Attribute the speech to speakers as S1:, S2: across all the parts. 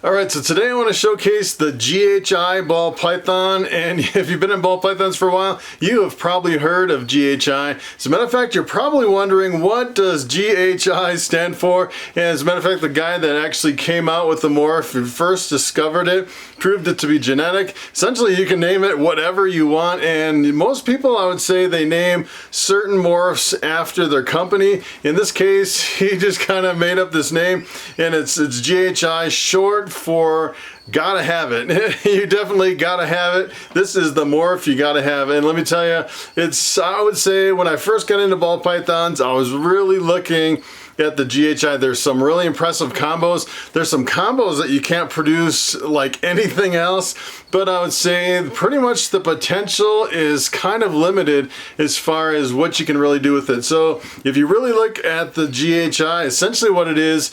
S1: Alright, so today I want to showcase the GHI Ball Python, and if you've been in ball pythons for a while, you have probably heard of GHI. As a matter of fact, you're probably wondering, what does GHI stand for? And as a matter of fact, the guy that actually came out with the morph and first discovered it, proved it to be genetic. Essentially, you can name it whatever you want, and most people, I would say, they name certain morphs after their company. In this case, he just kind of made up this name, and it's GHI, short for gotta have it. You definitely gotta have it. This is the morph you gotta have. And let me tell you, I would say when I first got into ball pythons, I was really looking at the GHI. There's some really impressive combos. There's some combos that you can't produce like anything else, but I would say pretty much the potential is kind of limited as far as what you can really do with it. So if you really look at the GHI, essentially what it is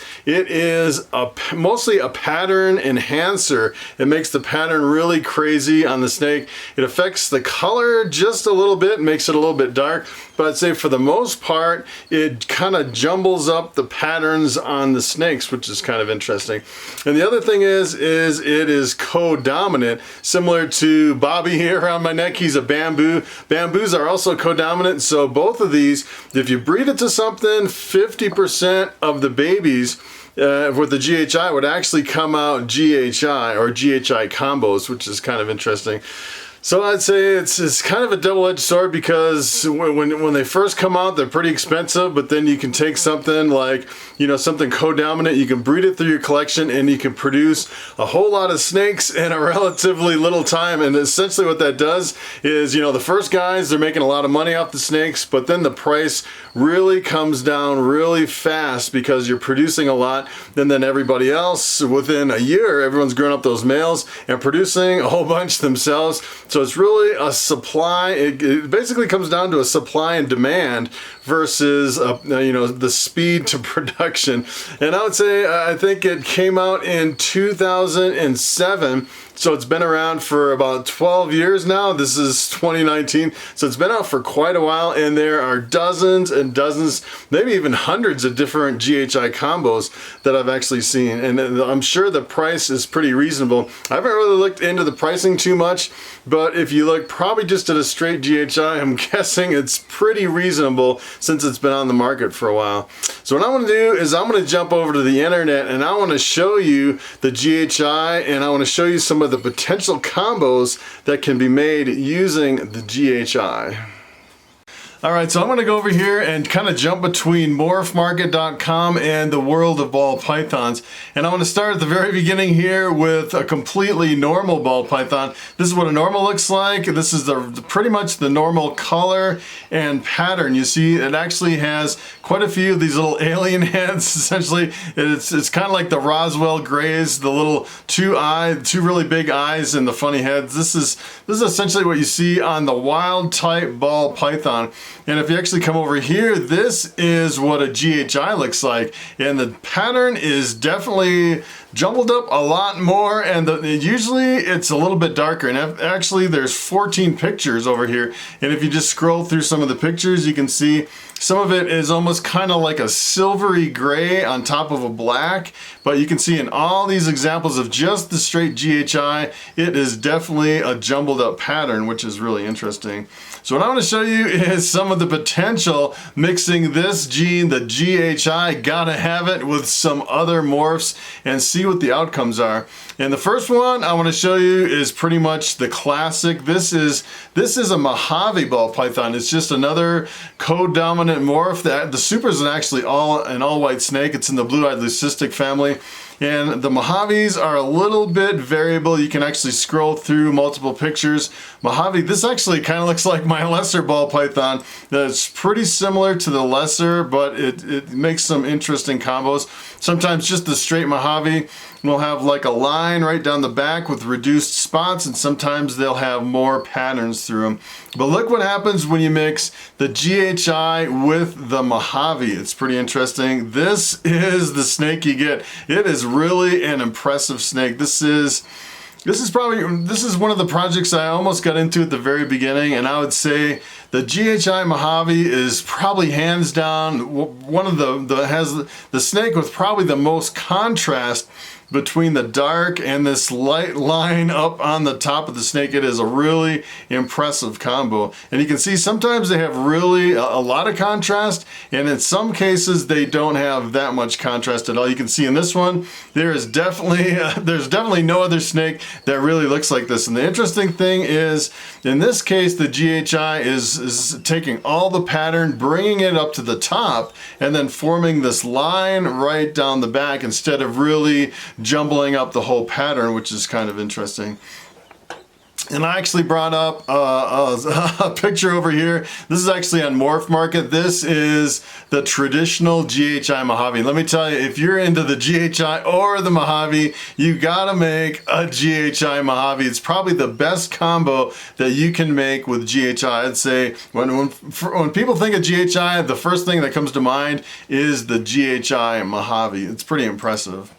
S1: mostly a pattern enhancer. It makes the pattern really crazy on the snake. It affects the color just a little bit, makes it a little bit dark, but I'd say for the most part, it kind of jumbles up the patterns on the snakes, which is kind of interesting. And the other thing is it is co-dominant, similar to Bobby here around my neck. He's a bamboo. Bamboos are also co-dominant, so both of these, if you breed it to something, 50% of the babies with the GHI would actually come out GHI or GHI combos, which is kind of interesting. So I'd say it's kind of a double-edged sword, because when they first come out, they're pretty expensive, but then you can take something like, something co-dominant, you can breed it through your collection, and you can produce a whole lot of snakes in a relatively little time. And essentially what that does is, the first guys, they're making a lot of money off the snakes, but then the price really comes down really fast because you're producing a lot, and then everybody else, within a year, everyone's grown up those males and producing a whole bunch themselves. So it's really a supply. It basically comes down to a supply and demand versus the speed to production. And I would say I think it came out in 2007. So it's been around for about 12 years now. This is 2019. So it's been out for quite a while, and there are dozens and dozens, maybe even hundreds of different GHI combos that I've actually seen. And I'm sure the price is pretty reasonable. I haven't really looked into the pricing too much, but if you look probably just at a straight GHI, I'm guessing it's pretty reasonable since it's been on the market for a while. So what I want to do is I'm going to jump over to the internet, and I want to show you the GHI, and I want to show you some of the potential combos that can be made using the GHI. Alright, so I'm going to go over here and kind of jump between morphmarket.com and the world of ball pythons. And I want to start at the very beginning here with a completely normal ball python. This is what a normal looks like. This is pretty much the normal color and pattern. You see, it actually has quite a few of these little alien heads. Essentially, it's kind of like the Roswell grays, the little two really big eyes and the funny heads. This is essentially what you see on the wild type ball python. And if you actually come over here, this is what a GHI looks like. And the pattern is definitely jumbled up a lot more, and usually it's a little bit darker. And actually there's 14 pictures over here. And if you just scroll through some of the pictures, you can see some of it is almost kind of like a silvery gray on top of a black. But you can see in all these examples of just the straight GHI, it is definitely a jumbled up pattern, which is really interesting. So what I want to show you is some of the potential mixing this gene, the GHI, gotta have it, with some other morphs and see what the outcomes are. And the first one I want to show you is pretty much the classic. This is a Mojave ball python. It's just another co-dominant morph. The super is actually an all-white snake. It's in the blue-eyed leucistic family. And the Mojaves are a little bit variable. You can actually scroll through multiple pictures. Mojave, this actually kind of looks like my lesser ball python. It's pretty similar to the lesser, but it makes some interesting combos. Sometimes just the straight Mojave will have like a line right down the back with reduced spots, and sometimes they'll have more patterns through them. But look what happens when you mix the GHI with the Mojave. It's pretty interesting. This is the snake you get. It is really an impressive snake. This is one of the projects I almost got into at the very beginning, and I would say the GHI Mojave is probably hands down one of has the snake with probably the most contrast between the dark and this light line up on the top of the snake. It is a really impressive combo. And you can see sometimes they have really a lot of contrast, and in some cases they don't have that much contrast at all. You can see in this one, there's definitely no other snake that really looks like this. And the interesting thing is, in this case, the GHI is taking all the pattern, bringing it up to the top, and then forming this line right down the back instead of really jumbling up the whole pattern, which is kind of interesting. And I actually brought up a picture over here. This is actually on Morph Market. This is the traditional GHI Mojave. Let me tell you, if you're into the GHI or the Mojave, you gotta make a GHI Mojave. It's probably the best combo that you can make with GHI. I'd say when people think of GHI, the first thing that comes to mind is the GHI Mojave. It's pretty impressive.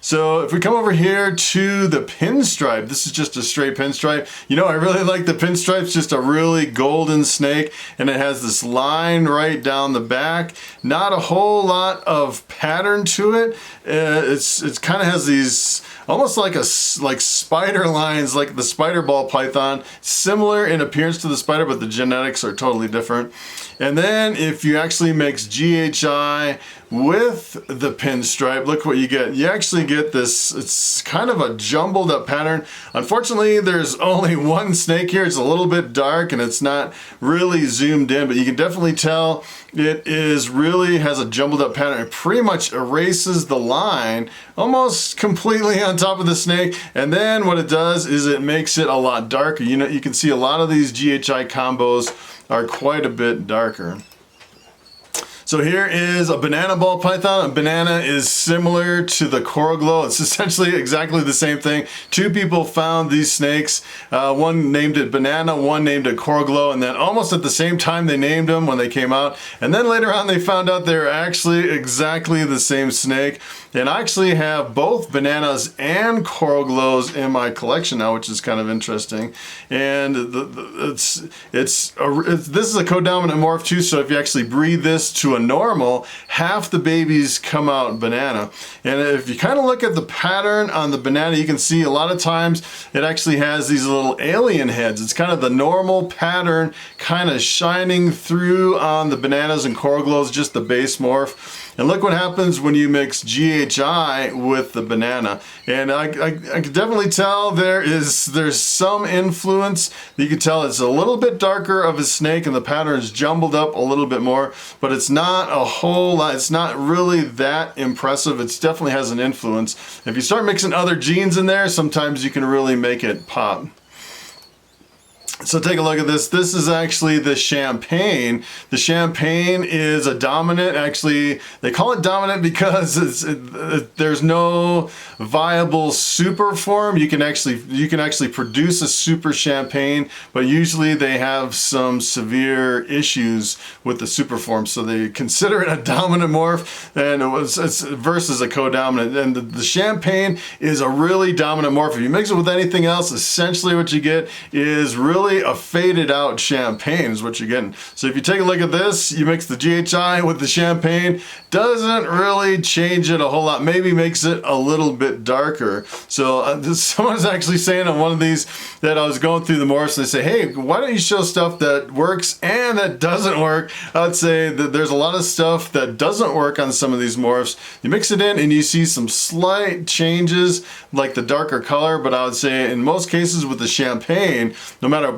S1: So if we come over here to the pinstripe, this is just a straight pinstripe. You know, I really like the pinstripes, just a really golden snake, and it has this line right down the back. Not a whole lot of pattern to it. It's kind of has these almost like spider lines, like the spider ball python, similar in appearance to the spider, but the genetics are totally different. And then if you actually mix GHI with the pinstripe, look what you get. You actually get this, it's kind of a jumbled up pattern. Unfortunately, there's only one snake here. It's a little bit dark and it's not really zoomed in, but you can definitely tell it really has a jumbled up pattern. It pretty much erases the line almost completely on top of the snake. And then what it does is it makes it a lot darker. You know, you can see a lot of these GHI combos are quite a bit darker. So here is a banana ball python. A banana is similar to the coral glow. It's essentially exactly the same thing. Two people found these snakes. One named it banana, one named it coral glow, and then almost at the same time they named them when they came out. And then later on they found out they're actually exactly the same snake. And I actually have both bananas and coral glows in my collection now, which is kind of interesting. And this is a codominant morph too, so if you actually breed this to a normal, half the babies come out banana. And if you kind of look at the pattern on the banana, you can see a lot of times it actually has these little alien heads. It's kind of the normal pattern kind of shining through on the bananas and coral glows, just the base morph. And look what happens when you mix GHI with the banana. And I can definitely tell there's some influence. You can tell it's a little bit darker of a snake and the pattern is jumbled up a little bit more, but it's not a whole lot. It's not really that impressive. It definitely has an influence. If you start mixing other genes in there, sometimes you can really make it pop. So take a look at this. This is actually the champagne. The champagne is a dominant. Actually, they call it dominant because there's no viable super form. You can actually produce a super champagne, but usually they have some severe issues with the super form, so they consider it a dominant morph, and it's versus a codominant. And the champagne is a really dominant morph. If you mix it with anything else, essentially what you get is really a faded out champagne is what you're getting. So if you take a look at this, you mix the GHI with the champagne, doesn't really change it a whole lot, maybe makes it a little bit darker. So someone's actually saying on one of these that I was going through the morphs, and they say, hey, why don't you show stuff that works and that doesn't work? I'd say that there's a lot of stuff that doesn't work on some of these morphs. You mix it in and you see some slight changes like the darker color, but I would say in most cases with the champagne,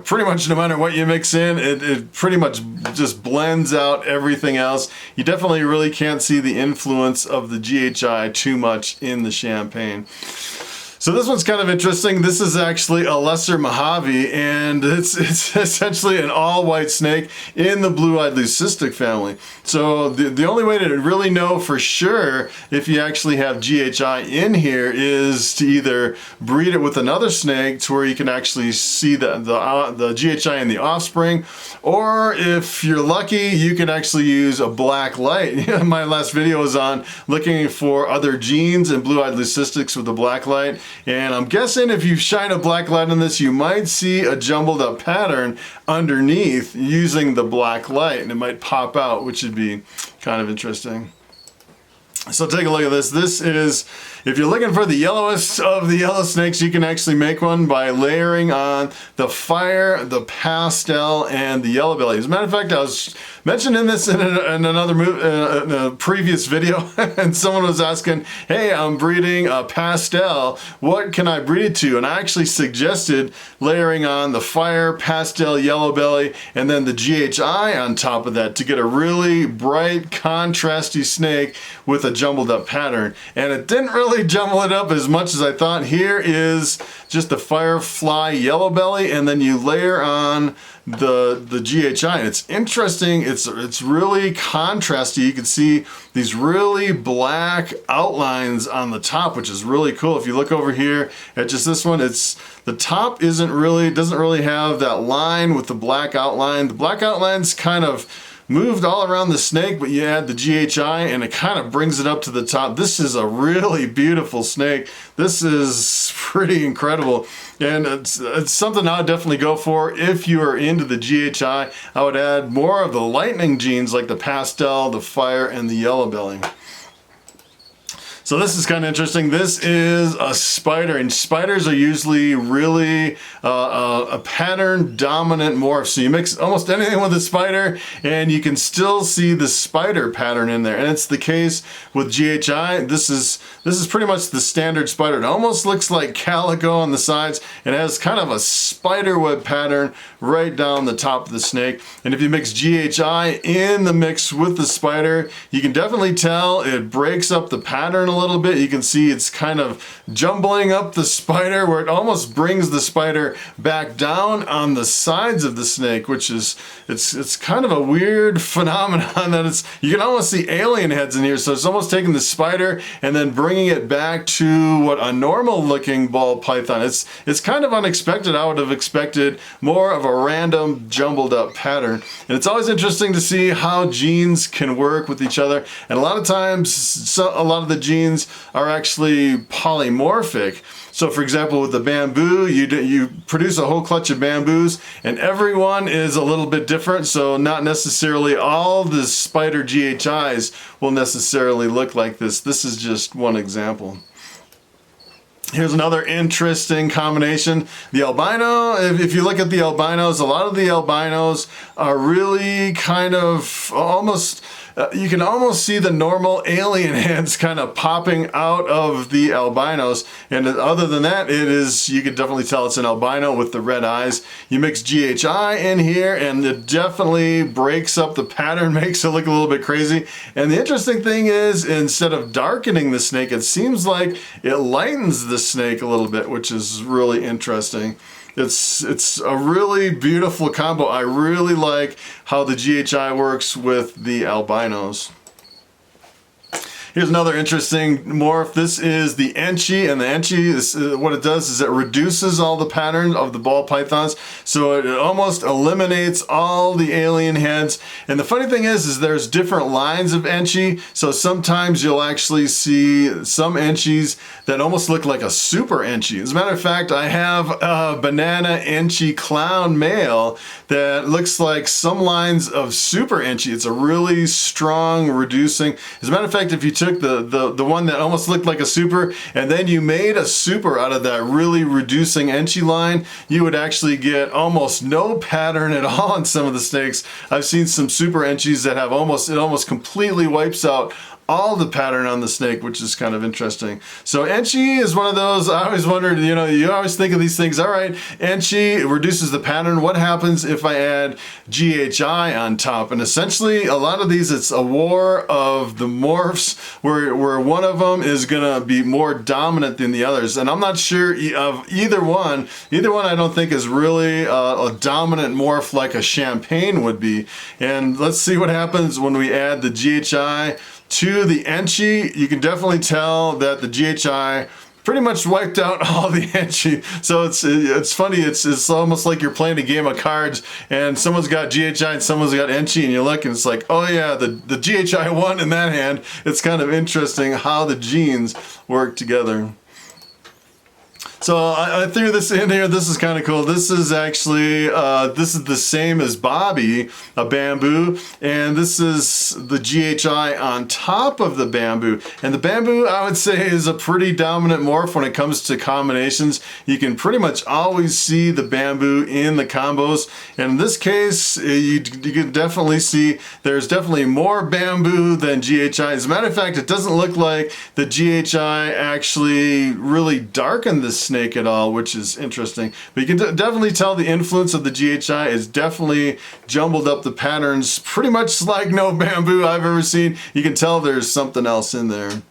S1: pretty much no matter what you mix in, it pretty much just blends out everything else. You definitely really can't see the influence of the GHI too much in the champagne. So this one's kind of interesting. This is actually a lesser Mojave, and it's essentially an all-white snake in the blue-eyed leucistic family. So the only way to really know for sure if you actually have GHI in here is to either breed it with another snake to where you can actually see the GHI in the offspring, or if you're lucky, you can actually use a black light. My last video was on looking for other genes in blue-eyed leucistics with the black light. And I'm guessing if you shine a black light on this, you might see a jumbled up pattern underneath using the black light, and it might pop out, which would be kind of interesting. So take a look at this. This is, if you're looking for the yellowest of the yellow snakes, you can actually make one by layering on the fire, the pastel, and the yellow belly. As a matter of fact, I was mentioning this in a previous video, and someone was asking, hey, I'm breeding a pastel. What can I breed it to? And I actually suggested layering on the fire, pastel, yellow belly, and then the GHI on top of that to get a really bright, contrasty snake with a jumbled up pattern. And it didn't really jumble it up as much as I thought. Here is just the firefly yellow belly, and then you layer on the GHI, and it's interesting. It's really contrasty. You can see these really black outlines on the top, which is really cool. If you look over here at just this one, the top doesn't really have that line with the black outline. The black outline's kind of moved all around the snake, but you add the GHI and it kind of brings it up to the top. This is a really beautiful snake. This is pretty incredible, and it's something I would definitely go for if you are into the GHI. I would add more of the lightning genes like the pastel, the fire, and the yellow belly. So this is kind of interesting. This is a spider, and spiders are usually really a pattern dominant morph. So you mix almost anything with a spider and you can still see the spider pattern in there. And it's the case with GHI. This is pretty much the standard spider. It almost looks like calico on the sides. It has kind of a spider web pattern right down the top of the snake. And if you mix GHI in the mix with the spider, you can definitely tell it breaks up the pattern a little bit. You can see it's kind of jumbling up the spider where it almost brings the spider back down on the sides of the snake, which is, it's kind of a weird phenomenon that you can almost see alien heads in here. So it's almost taking the spider and then bringing it back to what a normal looking ball python. It's kind of unexpected. I would have expected more of a random jumbled up pattern. And it's always interesting to see how genes can work with each other. And a lot of times, a lot of the genes are actually polymorphic. So for example, with the bamboo, you produce a whole clutch of bamboos and everyone is a little bit different. So not necessarily all the spider GHIs will necessarily look like this. This is just one example. Here's another interesting combination. The albino, if you look at the albinos, a lot of the albinos are really kind of almost, you can almost see the normal alien heads kind of popping out of the albinos. And other than that, you can definitely tell it's an albino with the red eyes. You mix GHI in here and it definitely breaks up the pattern, makes it look a little bit crazy. And the interesting thing is, instead of darkening the snake, it seems like it lightens the snake a little bit, which is really interesting. It's a really beautiful combo. I really like how the GHI works with the albinos. Here's another interesting morph. This is the Enchi, and the Enchi, what it does is it reduces all the patterns of the ball pythons, so it almost eliminates all the alien heads. And the funny thing is there's different lines of Enchi, so sometimes you'll actually see some Enchis that almost look like a super Enchi. As a matter of fact, I have a banana Enchi clown male that looks like some lines of super Enchi. It's a really strong reducing. As a matter of fact, if you took the one that almost looked like a super and then you made a super out of that really reducing Enchi line, you would actually get almost no pattern at all in some of the snakes. I've seen some super Enchis that have it almost completely wipes out all the pattern on the snake, which is kind of interesting. So Enchi is one of those, I always wondered, you always think of these things, all right, Enchi reduces the pattern. What happens if I add GHI on top? And essentially, a lot of these, it's a war of the morphs where one of them is gonna be more dominant than the others. And I'm not sure of either one. Either one I don't think is really a dominant morph like a champagne would be. And let's see what happens when we add the GHI to the Enchi. You can definitely tell that the GHI pretty much wiped out all the Enchi. So it's funny, it's almost like you're playing a game of cards and someone's got GHI and someone's got Enchi, and you look and it's like, oh yeah, the GHI won in that hand. It's kind of interesting how the genes work together. So I threw this in here. This is kind of cool. This is actually, this is the same as Bobby, a bamboo, and this is the GHI on top of the bamboo. And the bamboo, I would say, is a pretty dominant morph when it comes to combinations. You can pretty much always see the bamboo in the combos. And in this case, you can definitely see there's definitely more bamboo than GHI. As a matter of fact, it doesn't look like the GHI actually really darkened this snake at all, which is interesting. But you can definitely tell the influence of the GHI is definitely jumbled up the patterns pretty much like no bamboo I've ever seen. You can tell there's something else in there.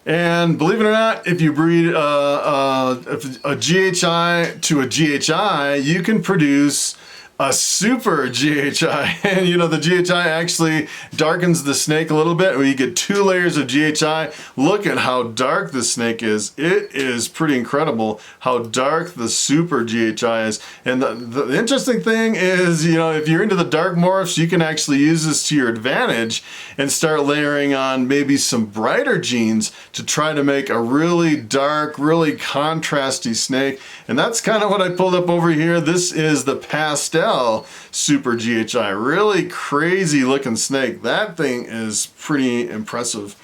S1: And believe it or not, if you breed a GHI to a GHI, you can produce a super GHI. And you know, the GHI actually darkens the snake a little bit. When you get 2 layers of GHI, look at how dark the snake is. It is pretty incredible how dark the super GHI is. And the interesting thing is, you know, if you're into the dark morphs, you can actually use this to your advantage and start layering on maybe some brighter genes to try to make a really dark, really contrasty snake. And that's kind of what I pulled up over here. This is the pastel super GHI. Really crazy looking snake. That thing is pretty impressive.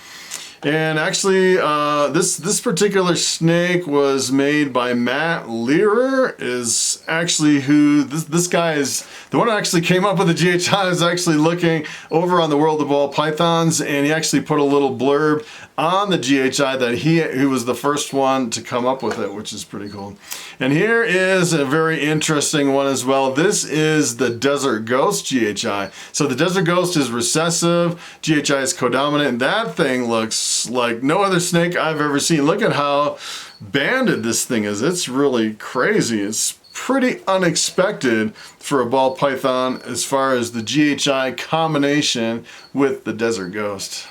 S1: And actually, this particular snake was made by Matt Learer, is actually who, this guy is, the one who actually came up with the GHI is actually looking over on the World of Ball Pythons, and he actually put a little blurb on the GHI that he was the first one to come up with it, which is pretty cool. And here is a very interesting one as well. This is the Desert Ghost GHI. So the Desert Ghost is recessive, GHI is codominant, and that thing looks like no other snake I've ever seen. Look at how banded this thing is. It's really crazy. It's pretty unexpected for a ball python as far as the GHI combination with the Desert Ghost.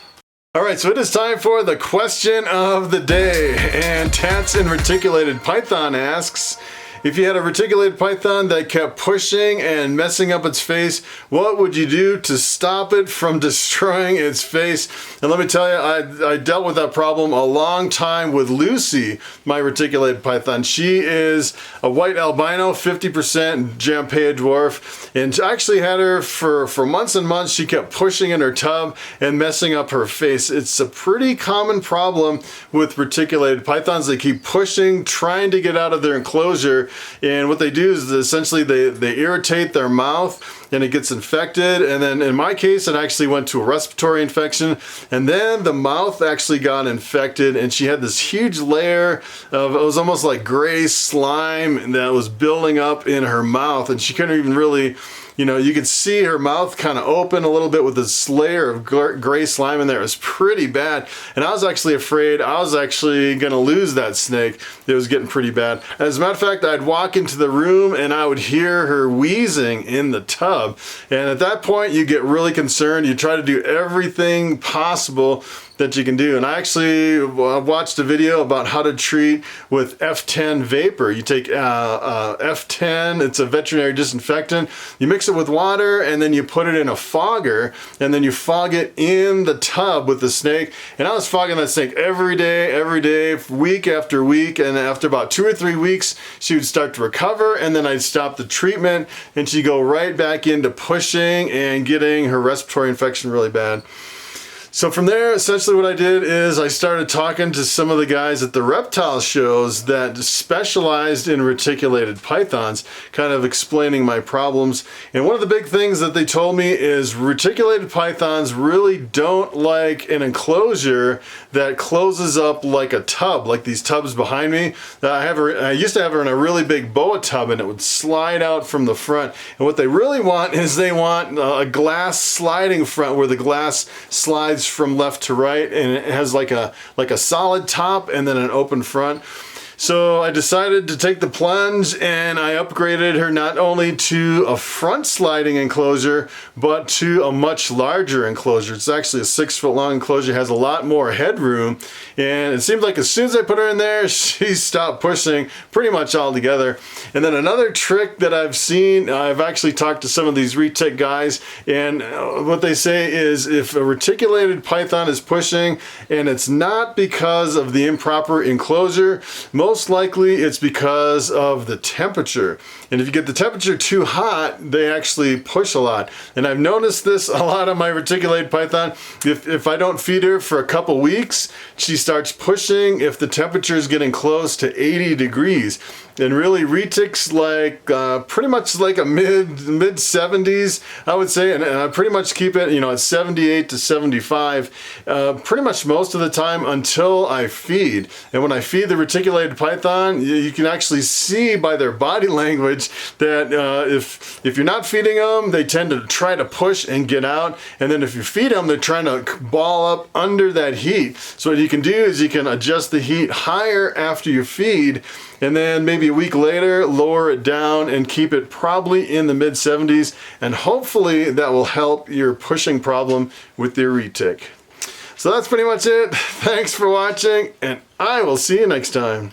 S1: All right, so it is time for the question of the day. And Tats in Reticulated Python asks, if you had a reticulated python that kept pushing and messing up its face, what would you do to stop it from destroying its face? And let me tell you, I dealt with that problem a long time with Lucy, my reticulated python. She is a white albino, 50% Jampea dwarf, and I actually had her for months and months. She kept pushing in her tub and messing up her face. It's a pretty common problem with reticulated pythons. They keep pushing, trying to get out of their enclosure, and what they do is essentially they irritate their mouth and it gets infected, and then in my case it actually went to a respiratory infection, and then the mouth actually got infected, and she had this huge layer of, it was almost like gray slime that was building up in her mouth, and she couldn't even really, you know, you could see her mouth kind of open a little bit with this layer of gray slime in there. It was pretty bad. And I was actually afraid I was actually going to lose that snake. It was getting pretty bad. As a matter of fact, I'd walk into the room and I would hear her wheezing in the tub. And at that point, you get really concerned. You try to do everything possible that you can do. And I actually watched a video about how to treat with F10 vapor. You take F10, it's a veterinary disinfectant, you mix it with water, and then you put it in a fogger, and then you fog it in the tub with the snake. And I was fogging that snake every day, week after week, and after about 2 or 3 weeks, she would start to recover, and then I'd stop the treatment, and she'd go right back into pushing and getting her respiratory infection really bad. So from there, essentially what I did is I started talking to some of the guys at the reptile shows that specialized in reticulated pythons, kind of explaining my problems. And one of the big things that they told me is reticulated pythons really don't like an enclosure that closes up like a tub, like these tubs behind me. I used to have her in a really big boa tub, and it would slide out from the front. And what they really want is they want a glass sliding front where the glass slides from left to right, and it has like a solid top and then an open front. So I decided to take the plunge, and I upgraded her not only to a front sliding enclosure, but to a much larger enclosure. It's actually a 6-foot long enclosure, has a lot more headroom, and it seemed like as soon as I put her in there, she stopped pushing pretty much altogether. And then another trick that I've seen, I've actually talked to some of these retic guys, and what they say is if a reticulated python is pushing and it's not because of the improper enclosure, most most likely it's because of the temperature. And if you get the temperature too hot, they actually push a lot. And I've noticed this a lot on my reticulated python. If I don't feed her for a couple weeks, she starts pushing if the temperature is getting close to 80 degrees. And really retics like pretty much like a mid 70s, I would say, and I pretty much keep it, you know, at 78 to 75 pretty much most of the time until I feed. And when I feed the reticulated python, you can actually see by their body language that if you're not feeding them, they tend to try to push and get out. And then if you feed them, they're trying to ball up under that heat. So what you can do is you can adjust the heat higher after you feed, and then maybe a week later lower it down and keep it probably in the mid 70s, and hopefully that will help your pushing problem with your retic. So that's pretty much it. Thanks for watching, and I will see you next time.